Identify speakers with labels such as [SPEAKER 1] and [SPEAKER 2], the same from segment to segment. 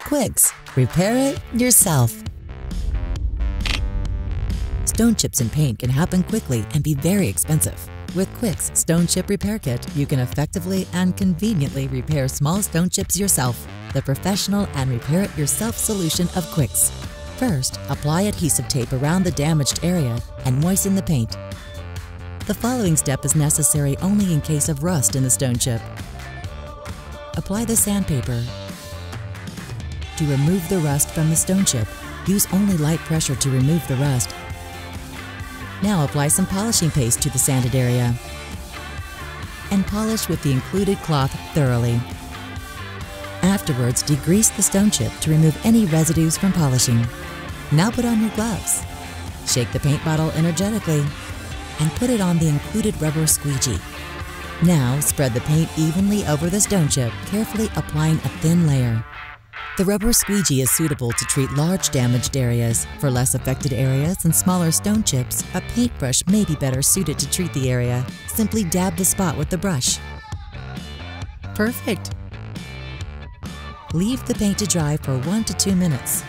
[SPEAKER 1] Quixx, repair it yourself. Stone chips in paint can happen quickly and be very expensive. With Quixx Stone Chip Repair Kit, you can effectively and conveniently repair small stone chips yourself. The professional and repair-it-yourself solution of Quixx. First, apply adhesive tape around the damaged area and moisten the paint. The following step is necessary only in case of rust in the stone chip. Apply the sandpaper. To remove the rust from the stone chip, use only light pressure to remove the rust. Now apply some polishing paste to the sanded area and polish with the included cloth thoroughly. Afterwards, degrease the stone chip to remove any residues from polishing. Now put on your gloves. Shake the paint bottle energetically and put it on the included rubber squeegee. Now spread the paint evenly over the stone chip, carefully applying a thin layer. The rubber squeegee is suitable to treat large damaged areas. For less affected areas and smaller stone chips, a paintbrush may be better suited to treat the area. Simply dab the spot with the brush. Perfect! Leave the paint to dry for 1 to 2 minutes.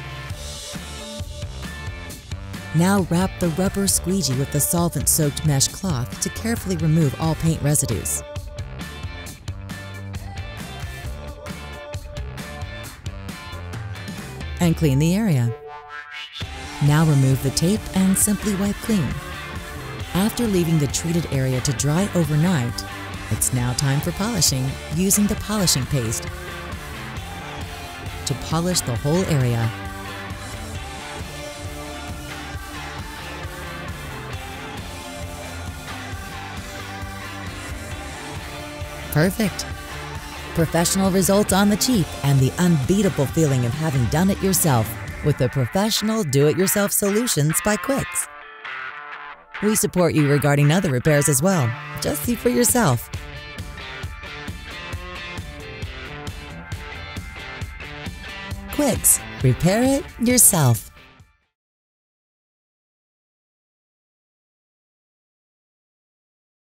[SPEAKER 1] Now wrap the rubber squeegee with the solvent-soaked mesh cloth to carefully remove all paint residues. And clean the area. Now remove the tape and simply wipe clean. After leaving the treated area to dry overnight, it's now time for polishing using the polishing paste to polish the whole area. Perfect! Professional results on the cheap and the unbeatable feeling of having done it yourself with the professional do-it-yourself solutions by Quixx. We support you regarding other repairs as well. Just see for yourself. Quixx, repair it yourself.